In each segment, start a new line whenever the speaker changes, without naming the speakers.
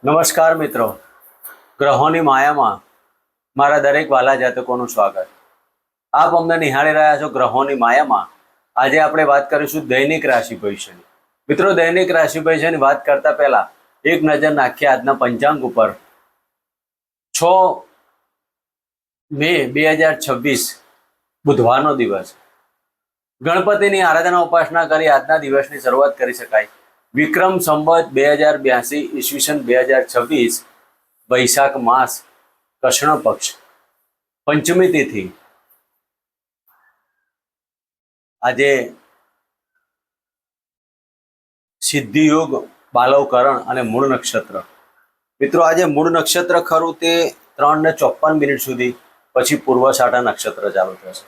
નમસ્કાર મિત્રો, ગ્રહોની માયામાં મારા દરેક વાલા જાતકોનું સ્વાગત. આપ અમને નિહાળી રહ્યા છો ગ્રહોની માયામાં. આજે આપણે વાત કરીશું દૈનિક રાશિ ભવિષ્યની. મિત્રો, દૈનિક રાશિ ભવિષ્યની વાત કરતા પહેલા એક નજર નાખીએ આજના પંચાંગ ઉપર. 6 મે 2026 બુધવારનો દિવસ. ગણપતિની આરાધના ઉપાસના કરી આજના દિવસની શરૂઆત કરી શકાય. વિક્રમ સંવત 2082 ઈસવીસન 2026 વૈશાખ માસ કૃષ્ણ પક્ષ પંચમી તિથિ. આજે સિદ્ધિ યોગ, બાલવકરણ અને મૂળ નક્ષત્ર. મિત્રો, આજે મૂળ નક્ષત્ર ખરું તે 3:54 સુધી, પછી પૂર્વષાઢા નક્ષત્ર ચાલુ થશે.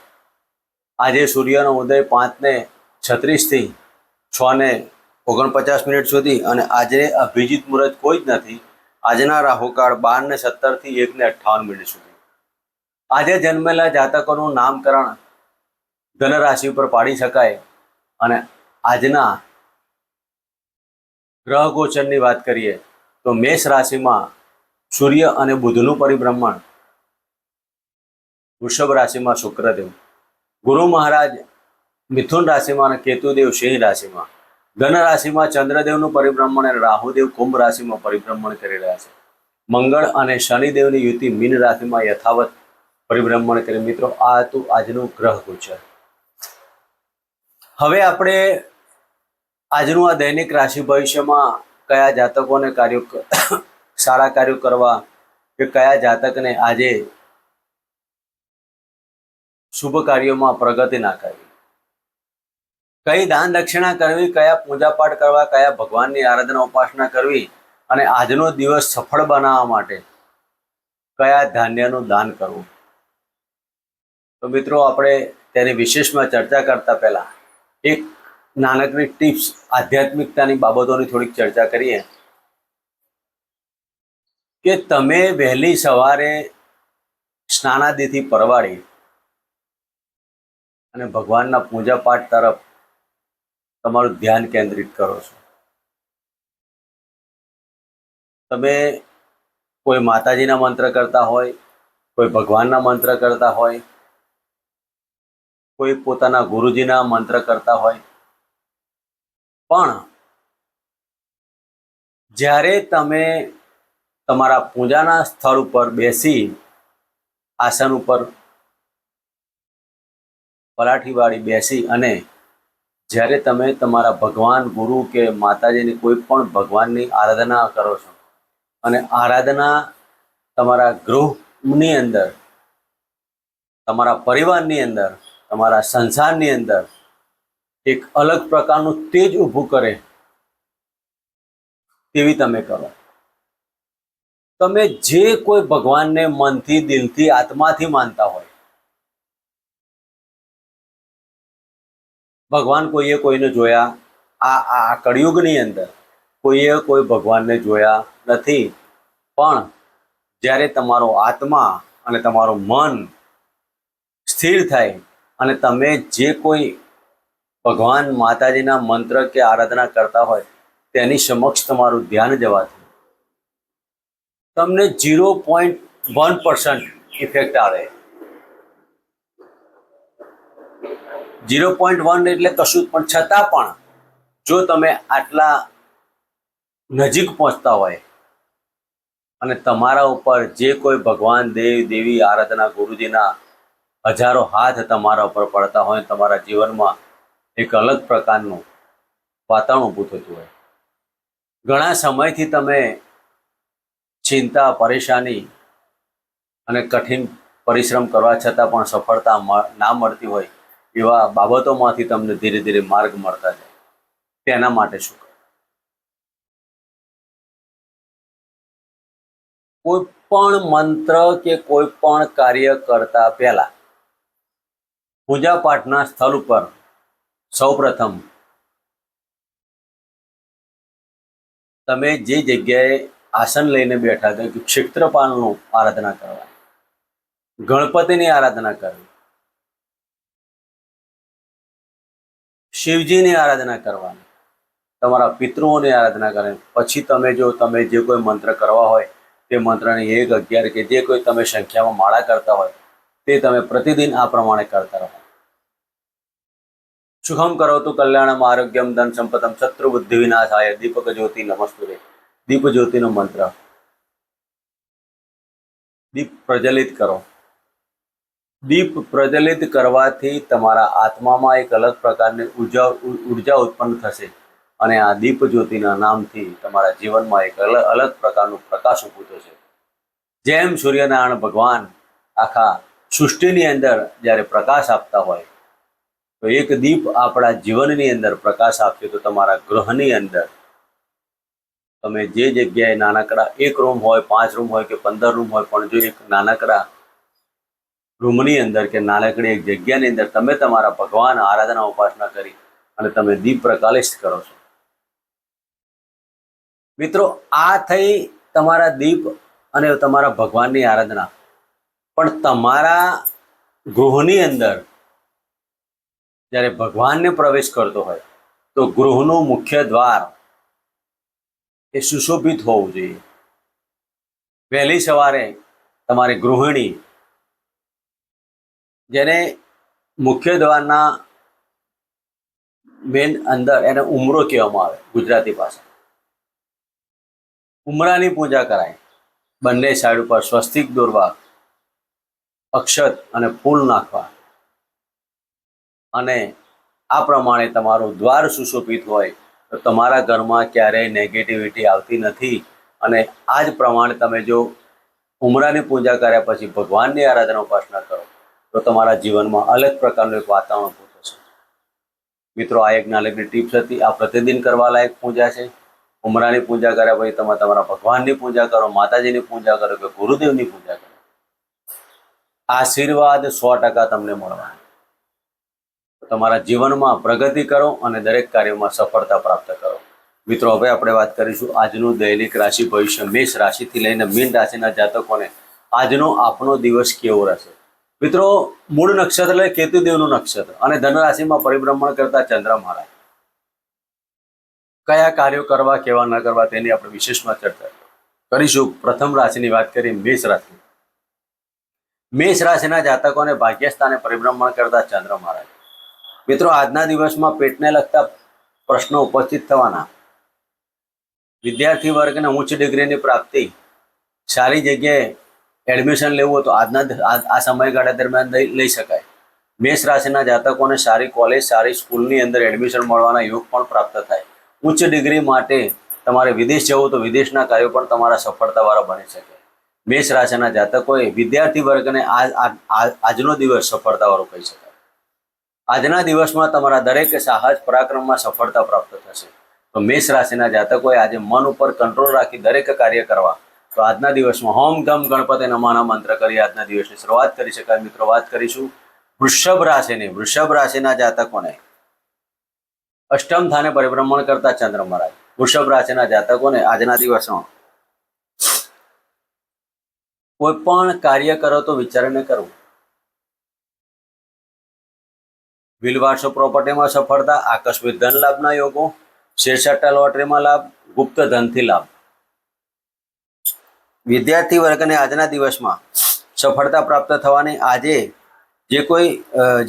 આજે સૂર્યનો ઉદય 5:36 થી 6:49 સુધી, અને આજે અભિજીત મુહૂર્ત કોઈ જ નથી. આજના રાહુકાળ 12:17 થી 1:58 સુધી. આજે જન્મેલા જાતકોનું નામકરણ ધન રાશિ પર પાડી શકાય. અને આજના ગ્રહ ગોચરની વાત કરીએ તો મેષ રાશિમાં સૂર્ય અને બુધનું પરિભ્રમણ, વૃષભ રાશિમાં શુક્રદેવ, ગુરુ મહારાજ મિથુન રાશિમાં અને કેતુદેવ સિંહ રાશિમાં, ધન રાશિમાં ચંદ્રદેવનું પરિભ્રમણ અને રાહુદેવ કુંભ રાશિમાં પરિભ્રમણ કરી રહ્યા છે. મંગળ અને શનિદેવની યુતિ મીન રાશિમાં યથાવત પરિભ્રમણ કરી. મિત્રો, આ હતું આજનું ગ્રહ ગોચર. હવે આપણે આજનું આ દૈનિક રાશિ ભવિષ્યમાં કયા જાતકોને સારા કાર્યો કરવા, કે કયા જાતકને આજે શુભ કાર્યોમાં પ્રગતિ ના કરવી, કઈ દાન દક્ષિણા કરવી, કયા પૂજાપાઠ કરવા, કયા ભગવાનની આરાધના ઉપાસના કરવી, અને આજનો દિવસ સફળ બનાવવા માટે કયા ધાન્યનું દાન કરવું. તો મિત્રો, આપણે તેની વિશેષમાં ચર્ચા કરતા પહેલા એક નાનકડી ટિપ્સ, આધ્યાત્મિકતાની બાબતોની થોડીક ચર્ચા કરીએ. કે તમે વહેલી સવારે સ્નાનાદિથી પરવાળી અને ભગવાનના પૂજા પાઠ તરફ તમારું ધ્યાન કેન્દ્રિત કરો છો. તમે કોઈ માતાજીના મંત્ર કરતા હોય, કોઈ ભગવાનના મંત્ર કરતા હોય, કોઈ પોતાના ગુરુજીના મંત્ર કરતા હોય, પણ જ્યારે તમે તમારા પૂજાના સ્થળ ઉપર બેસી આસન ઉપર પલાઠી વાળી બેસી અને જ્યારે તમે તમારા ભગવાન, ગુરુ કે માતાજીની કોઈ પણ ભગવાનની આરાધના કરો છો, અને આરાધના તમારા ગૃહની અંદર, તમારા પરિવારની અંદર, તમારા સંસારની અંદર એક અલગ પ્રકારનું તેજ ઊભું કરે તેવી તમે કરો. તમે જે કોઈ ભગવાનને મનથી, દિલથી, આત્માથી માનતા હોય, ભગવાન કોઈએ કોઈને જોયા, આ કળિયુગની અંદર કોઈએ કોઈ ભગવાનને જોયા નથી, પણ જ્યારે તમારો આત્મા અને તમારું મન સ્થિર થાય અને તમે જે કોઈ ભગવાન માતાજીના મંત્ર કે આરાધના કરતા હોય તેની સમક્ષ તમારું ધ્યાન જવાથી તમને 0.1% ઇફેક્ટ આવે. 0.1 એટલે કશું જ, પણ છતાં પણ જો તમે આટલા નજીક પહોંચતા હોય અને તમારા ઉપર જે કોઈ ભગવાન, દેવ, દેવી આરાધના, ગુરુજીના હજારો હાથ તમારા ઉપર પડતા હોય, તમારા જીવનમાં એક અલગ પ્રકારનું વાતાવરણ ઊભું થતું હોય. ઘણા સમયથી તમે ચિંતા, પરેશાની અને કઠિન પરિશ્રમ કરવા છતાં પણ સફળતા ના મળતી હોય, એવા બાબતોમાંથી તમને ધીરે ધીરે માર્ગ મળતા જાય. તેના માટે શું કરવું? કોઈ પણ મંત્ર કે કોઈ પણ કાર્ય કરતા પહેલા પૂજા પાઠના સ્થળ ઉપર સૌપ્રથમ તમે જે જગ્યાએ આસન લઈને બેઠા છો, ક્ષેત્રપાલનું આરાધના કરવા, ગણપતિની આરાધના કરવી, શિવજીની આરાધના કરવાની, તમારા પિતૃઓની આરાધના કરે. પછી તમે જે કોઈ મંત્ર કરવા હોય તે મંત્રની 1, 11 કે જે કોઈ તમે સંખ્યામાં માળા કરતા હોય તે તમે પ્રતિદિન આ પ્રમાણે કરતા રહો. સુખમ કરોતુ કલ્યાણમ આરોગ્યમ ધન સંપદમ શત્રુ બુદ્ધિ વિનાશાય દીપક જ્યોતિ નમસ્તુતે. દીપ જ્યોતિનો મંત્ર દીપ પ્રજ્વલિત કરો. દીપ પ્રજ્વલિત કરવાથી તમારા આત્મામાં એક અલગ પ્રકારની ઉર્જા ઉત્પન્ન થશે અને આ દીપ જ્યોતિના નામથી તમારા જીવનમાં એક અલગ પ્રકારનો પ્રકાશ ઊભો થશે. જેમ સૂર્યનારાયણ ભગવાન આખા સૃષ્ટિની અંદર જ્યારે પ્રકાશ આપતા હોય તો એક દીપ આપણા જીવનની અંદર પ્રકાશ આપશે તો તમારા ગ્રહની અંદર તમે જે જગ્યાએ નાનકડા 1 રૂમ હોય, 5 રૂમ હોય કે 15 રૂમ હોય, પણ જો એક નાનકડા રૂમની અંદર કે નાનકડી એક જગ્યાની અંદર તમે તમારા ભગવાન આરાધના ઉપાસના કરી અને તમે દીપ પ્રકાશિત કરો છો. મિત્રો, આ થઈ તમારા દીપ અને તમારા ભગવાનની આરાધના. પણ તમારા ગૃહની અંદર જ્યારે ભગવાનને પ્રવેશ કરતો હોય તો ગૃહનું મુખ્ય દ્વાર એ સુશોભિત હોવું જોઈએ. વહેલી સવારે તમારી ગૃહિણી જેને મુખ્ય દ્વારના મેન અંદર એને ઉમરો કહેવામાં આવે ગુજરાતી ભાષા. ઉમરાની પૂજા કરાય. બંને સાઈડ ઉપર સ્વસ્તિક દોરવા, અક્ષત અને ફૂલ નાખવા અને આ પ્રમાણે તમારું દ્વાર સુશોભિત હોય તો તમારા ઘરમાં ક્યારેય નેગેટિવિટી આવતી નથી. અને આ જ પ્રમાણે તમે જો ઉમરાની પૂજા કર્યા પછી ભગવાનની આરાધના ઉપાસના કરો તો તમારા જીવનમાં અલગ પ્રકારનું એક વાતાવરણ ઊભું થશે. મિત્રો, આ એક નાનકડી ટિપ્સ હતી. આ પ્રતિદિન કરવા લાયક પૂજા છે. ઉમરાની પૂજા કર્યા પછી તમે તમારા ભગવાનની પૂજા કરો, માતાજીની પૂજા કરો કે ગુરુદેવની પૂજા કરો. આશીર્વાદ 100% તમને મળવાના. તમારા જીવનમાં પ્રગતિ કરો અને દરેક કાર્યમાં સફળતા પ્રાપ્ત કરો. મિત્રો, હવે આપણે વાત કરીશું આજનું દૈનિક રાશિ ભવિષ્ય. મેષ રાશિથી લઈને મીન રાશિના જાતકોને આજનો આપનો દિવસ કેવો રહેશે. મિત્રો, મૂળ નક્ષત્ર એટલે કેતુદેવનું નક્ષત્ર અને ધન રાશિમાં પરિભ્રમણ કરતા ચંદ્ર મહારાજ. કયા કાર્યો કરવા, કેવા ન કરવા તેની આપણે વિશેષમાં ચર્ચા કરીશું. પ્રથમ રાશિની વાત કરીએ, મેષ રાશિ. મેષ રાશિના જાતકોને ભાગ્યસ્થાને પરિભ્રમણ કરતા ચંદ્ર મહારાજ. મિત્રો, આજના દિવસમાં પેટને લગતા પ્રશ્નો ઉપસ્થિત થવાના. વિદ્યાર્થી વર્ગને ઉચ્ચ ડિગ્રીની પ્રાપ્તિ, સારી જગ્યાએ એડમિશન લેવું હોય તો આ સમયગાળા દરમિયાન લઈ શકાય. મેષ રાશિના જાતકોને સારી કોલેજ, સારી સ્કૂલની અંદર એડમિશન મળવાના યોગ પણ પ્રાપ્ત થાય. ઉચ્ચ ડિગ્રી માટે તમારે વિદેશ જવું તો વિદેશના કાર્યો પણ તમારા સફળતાવાળા બની શકે. મેષ રાશિના જાતકોએ વિદ્યાર્થી વર્ગને આજનો દિવસ સફળતાવાળો કહી શકાય. આજના દિવસમાં તમારા દરેક સાહસ પરાક્રમમાં સફળતા પ્રાપ્ત થશે. તો મેષ રાશિના જાતકોએ આજે મન ઉપર કંટ્રોલ રાખી દરેક કાર્ય કરવા તો આજના દિવસમાં હોમ ગમ ગણપતિ નમઃના મંત્ર કરી આજના દિવસની શરૂઆત કરી શકાય. મિત્રો, વાત કરીશું વૃષભ રાશિની. વૃષભ રાશિના જાતકોને અષ્ટમ સ્થાને પરિભ્રમણ કરતા ચંદ્ર મહારાજ. વૃષભ રાશિના જાતકોને આજના દિવસમાં કોઈ પણ કાર્ય કરો તો વિચારીને કરવું. વિલવાસો પ્રોપર્ટીમાં સફળતા, આકસ્મિક ધન લાભના યોગો, શેરસટ્ટા લોટરીમાં લાભ, ગુપ્ત ધનથી લાભ. વિદ્યાર્થી વર્ગને આજના દિવસમાં સફળતા પ્રાપ્ત થવાની. આજે જે કોઈ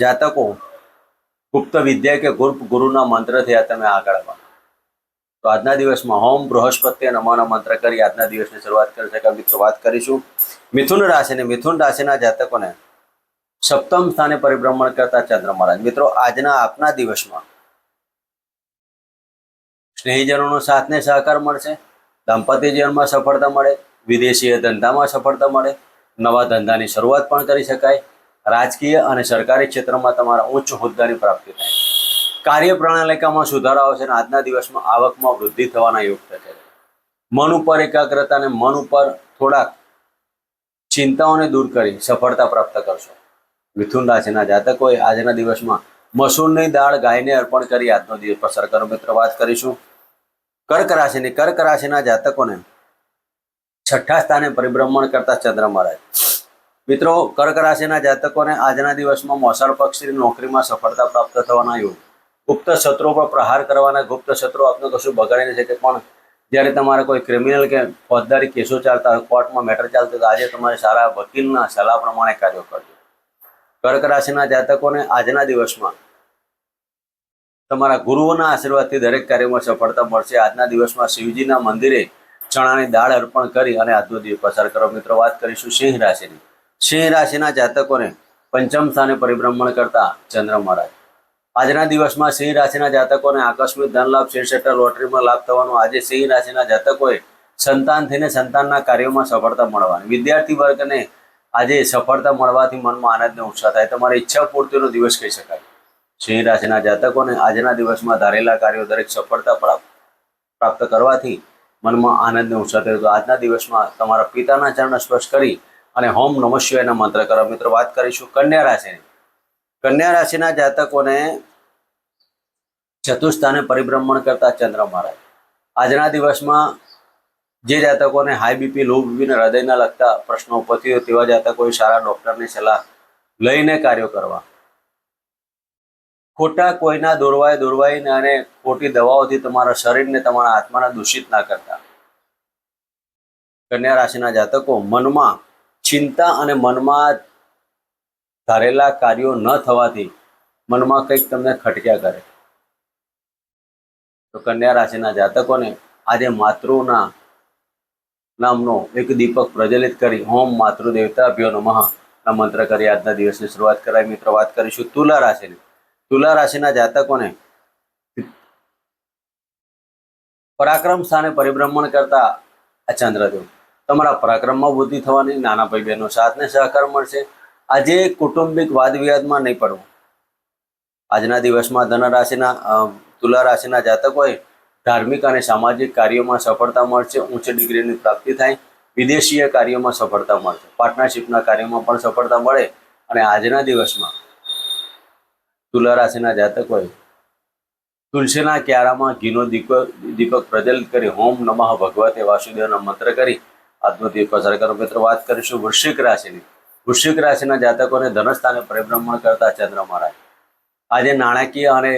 જાતકો ગુપ્ત વિદ્યા કે ગુરુના મંત્રથી આ તમે આગળ આવવા તો આજના દિવસમાં હોમ બૃહસ્પતિ નમઃના મંત્ર કરી આજના દિવસની શરૂઆત કરી શકાય. મિત્રો, વાત કરીશું મિથુન રાશિને. મિથુન રાશિના જાતકોને સપ્તમ સ્થાને પરિભ્રમણ કરતા ચંદ્ર મહારાજ. મિત્રો, આજના આપના દિવસમાં સ્નેહીજનોનો સાથને સહકાર મળશે, દાંપત્ય જીવનમાં સફળતા મળે, વિદેશી ધંધામાં સફળતા મળે, નવા ધંધાની શરૂઆત પણ કરી શકાય. રાજકીય અને સરકારી ક્ષેત્રમાં તમારા ઉચ્ચ હોદ્દાની પ્રાપ્તિ થાય. કાર્યપ્રણાલિકામાં સુધારો આવશે અને આજના દિવસમાં આવકમાં વૃદ્ધિ થવાના યોગ થશે. મન ઉપર એકાગ્રતા અને મન ઉપર થોડાક ચિંતાઓને દૂર કરી સફળતા પ્રાપ્ત કરશો. મિથુન રાશિના જાતકોએ આજના દિવસમાં મસૂરની દાળ ગાયને અર્પણ કરી આજનો દિવસ પસાર કરો. મિત્રો, વાત કરીશું કર્ક રાશિની. કર્ક રાશિના જાતકોને છઠ્ઠા સ્થાને પરિભ્રમણ કરતા ચંદ્ર મહારાજ. મિત્રો, કર્ક રાશિના જાતકોને આજના દિવસમાં મોસાળ પક્ષની નોકરીમાં સફળતા પ્રાપ્ત થવાના યોગ. ગુપ્ત શત્રુઓ પર પ્રહાર કરવાના. ગુપ્ત શત્રુઓ આપનું કશું બગાડી નથી શકે, પણ જ્યારે તમારે કોઈ ક્રિમિનલ કે ફોજદારી કેસો ચાલતા હોય, કોર્ટમાં મેટર ચાલતો હોય, તો આજે તમારે સારા વકીલના સલાહ પ્રમાણે કાર્યો કરજો. કર્ક રાશિના જાતકોને આજના દિવસમાં તમારા ગુરુઓના આશીર્વાદથી દરેક કાર્યમાં સફળતા મળશે. આજના દિવસમાં શિવજીના મંદિરે ચણાની દાળ અર્પણ કરી અને આજનો દિવસ પસાર કરો. મિત્રો, વાત કરીશું સિંહ રાશિની. સિંહ રાશિના જાતકોને પંચમ સ્થાને પરિભ્રમણ કરતા ચંદ્ર મહારાજ. આજના દિવસમાં સિંહ રાશિના જાતકોને આકસ્મિક ધન લાભ, શેર સટ્ટા, લોટરીમાં લાભ થવાનો. આજે સિંહ રાશિના જાતકોએ સંતાન થઈને સંતાનના કાર્યોમાં સફળતા મળવાની. વિદ્યાર્થી વર્ગને આજે સફળતા મળવાથી મનમાં આનંદ અને ઉત્સાહ થાય. તમારી ઈચ્છા પૂર્તિનો દિવસ કહી શકાય. સિંહ રાશિના જાતકોને આજના દિવસમાં ધારેલા કાર્યો દરેક સફળતા પ્રાપ્ત કરવાથી મનમાં આનંદ અને ઉત્સાહ થયો. તો આજના દિવસમાં તમારા પિતાના ચરણ સ્પર્શ કરી અને હોમ નમઃ શિવાયના મંત્ર કરો. મિત્રો, વાત કરીશું કન્યા રાશિની. કન્યા રાશિના જાતકોને ચતુર્થ સ્થાને પરિભ્રમણ કરતા ચંદ્ર મહારાજ. આજના દિવસમાં જે જાતકોને હાઈ બીપી, લો બીપી, હૃદયના લગતા પ્રશ્નો ઉપસ્થિત હોય તેવા જાતકોએ સારા ડોક્ટરની સલાહ લઈને કાર્યો કરવા. ખોટા કોઈના દોરવાઈને અને ખોટી દવાઓથી તમારા શરીરને, તમારા આત્માને દૂષિત ના કરતા. કન્યા રાશિના જાતકો મનમાં ચિંતા અને મનમાં ધારેલા કાર્યો ન થવાથી મનમાં કંઈક તમને ખટક્યા કરે. તો કન્યા રાશિના જાતકોને આજે માતૃના નામનો એક દીપક પ્રજ્વલિત કરી હોમ માતૃદેવતાભ્યો નમઃ ના મંત્ર કરી આજના દિવસની શરૂઆત કરાય. મિત્રો, વાત કરીશું તુલા રાશિની. તુલા રાશિના જાતકોને પરાક્રમ સ્થાને પરિભ્રમણ કરતા આ ચંદ્રદેવ. તમારા પરાક્રમમાં વૃદ્ધિ થવાની. નાના ભાઈ બહેનો સાથને સહકાર મળશે. આજે કૌટુંબિક વાદ વિવાદમાં નહીં પડવું. આજના દિવસમાં તુલા રાશિના જાતકોએ ધાર્મિક અને સામાજિક કાર્યોમાં સફળતા મળશે. ઉચ્ચ ડિગ્રીની પ્રાપ્તિ થાય. વિદેશીય કાર્યોમાં સફળતા મળશે. પાર્ટનરશિપના કાર્યોમાં પણ સફળતા મળે. અને આજના દિવસમાં તુલા રાશિના જાતકોએ તુલસીના ક્યારામાં ઘીનો દીપક પ્રજ્વલિત કરી હોમ નમઃ ભગવતે વાસુદેવના મંત્ર કરી આજનો દિવસ પસાર કરો. મિત્રો, વાત કરીશું વૃશ્ચિક રાશિની. વૃશ્ચિક રાશિના જાતકોને ધનસ્થાને પરિભ્રમણ કરતા ચંદ્ર મહારાજ. આજે નાણાકીય અને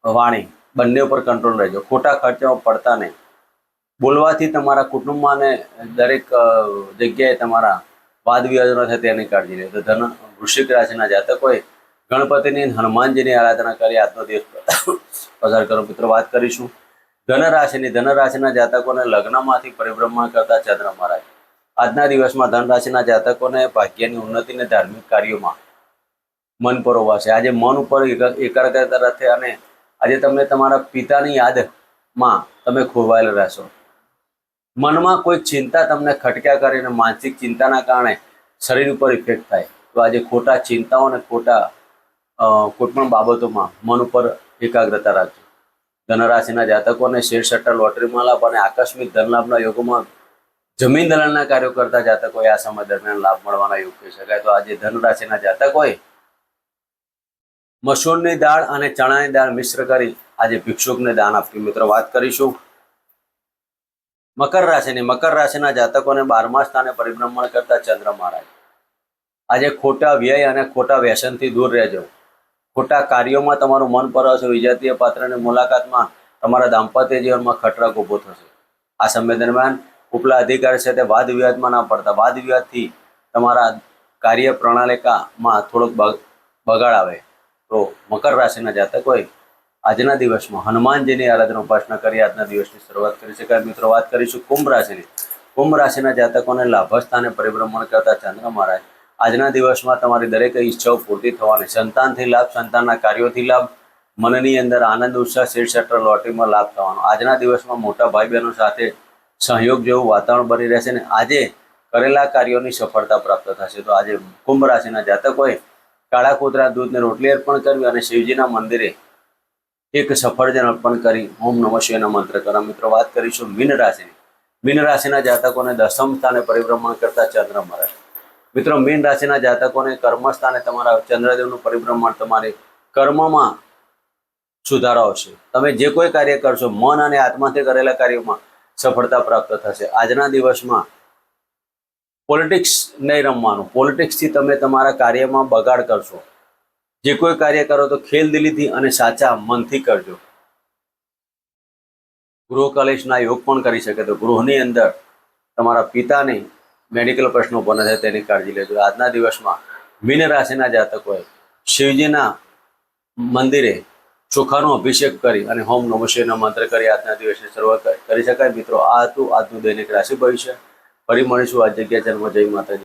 વાણી બંને ઉપર કંટ્રોલ રહેજો. ખોટા ખર્ચામાં પડતા નહીં. બોલવાથી તમારા કુટુંબમાં અને દરેક જગ્યાએ તમારા વાદ વિવાદો ન થાય તેની કાળજી લે. તો વૃશ્ચિક રાશિના જાતકોએ ગણપતિની, હનુમાનજીની આરાધના કરી આજનો દિવસ પસાર કરો. મિત્રો, વાત કરીશું ધનરાશિની. ધનરાશિના જાતકોને લગ્નમાંથી પરિભ્રમણ કરતા ચંદ્ર મહારાજ. આજના દિવસમાં ધનરાશિના જાતકોને ભાગ્યની ઉન્નતિને ધાર્મિક કાર્યોમાં મન પરોવાશે. આજે મન ઉપર એકાગ્રતા રહેશે અને આજે તમને તમારા પિતાની યાદમાં તમે ખોવાયેલા રહેશો. મનમાં કોઈ ચિંતા તમને ખટક્યા કરીને માનસિક ચિંતાના કારણે શરીર ઉપર ઇફેક્ટ થાય. તો આજે ખોટા ચિંતાઓ અને ખોટા કોઈ પણ બાબતોમાં મન ઉપર એકાગ્રતા રાખજો. ધનરાશિના જાતકોને શેર સટ્ટા, લોટરીમાં લાભ અને આકસ્મિક ધનલાભના યોગોમાં જમીન દલાલના કાર્યો કરતા જાતકોએ આ સમય દરમિયાન લાભ મળવાના યોગ કહી શકાય. તો આજે ધનરાશિના જાતકોએ મસૂરની દાળ અને ચણાની દાળ મિશ્ર કરી આજે ભિક્ષુકને દાન આપ્યું. મિત્રો, વાત કરીશું મકર રાશિની. મકર રાશિના જાતકોને 12મા સ્થાને પરિભ્રમણ કરતા ચંદ્ર મહારાજ. આજે ખોટા વ્યય અને ખોટા વ્યસનથી દૂર રહેજો. ખોટા કાર્યોમાં તમારું મન પરાવશે. વિજાતીય પાત્રની મુલાકાતમાં તમારા દાંપત્ય જીવનમાં ખટરાક ઊભો થશે. આ સમય દરમિયાન ઉપલા અધિકારી સાથે વાદ વિવાદમાં ના પડતા. વાદ વિવાદથી તમારા કાર્ય પ્રણાલિકામાં થોડોક બગાડ આવે. તો મકર રાશિના જાતકોએ આજના દિવસમાં હનુમાનજીની આરાધના ઉપાસના કરી આજના દિવસની શરૂઆત કરી શકાય. મિત્રો, વાત કરીશું કુંભ રાશિની. કુંભ રાશિના જાતકોને લાભસ્થાને પરિભ્રમણ કરતા ચંદ્ર મહારાજ. આજના દિવસમાં તમારી દરેક ઈચ્છાઓ પૂર્તિ થવાની. સંતાનથી લાભ, સંતાનના કાર્યોથી લાભ, મનની અંદર આનંદ, ઉત્સાહ, શેર સટ્ટા, લોટરીમાં લાભ થવાનો. આજના દિવસમાં મોટા ભાઈ બહેનો સાથે સહયોગ જેવું વાતાવરણ બની રહેશે ને આજે કરેલા કાર્યોની સફળતા પ્રાપ્ત થશે. તો આજે કુંભ રાશિના જાતકોએ કાળા કૂતરા દૂધને રોટલી અર્પણ કરવી અને શિવજીના મંદિરે એક સફરજન અર્પણ કરી ઓમ નમઃ શિવાયના મંત્ર કરવા. મિત્રો, વાત કરીશું મીન રાશિની. મીન રાશિના જાતકોને 10મ સ્થાને પરિભ્રમણ કરતા ચંદ્ર મહારાજ. મિત્રો, મીન રાશિના જાતકોને કર્મસ્થાને તમારા ચંદ્રદેવનું પરિભ્રમણ તમારી કર્મમાં સુધારો આવશે. તમે જે કોઈ કાર્ય કરશો મન અને આત્માથી કરેલા કાર્યોમાં સફળતા પ્રાપ્ત થશે. આજના દિવસમાં પોલિટિક્સ નહીં રમવાનું. પોલિટિક્સથી તમે તમારા કાર્યમાં બગાડ કરશો. જે કોઈ કાર્ય કરો તો ખેલદિલીથી અને સાચા મનથી કરજો. ગૃહ કલેશના યોગ પણ કરી શકે તો ગૃહની અંદર તમારા પિતાને મેડિકલ પ્રશ્નો બને છે તેની કાળજી લેજો. આજના દિવસમાં મીન રાશિના જાતકોએ શિવજીના મંદિરે ચોખાનો અભિષેક કરી અને હોમ નમઃ શિવાયનો મંત્ર કરી આજના દિવસની શરૂઆત કરી શકાય. મિત્રો, આ હતું આજનું દૈનિક રાશિ ભવિષ્ય. ફરી મળીશું આ જગ્યા ચેનલમાં. જય માતાજી.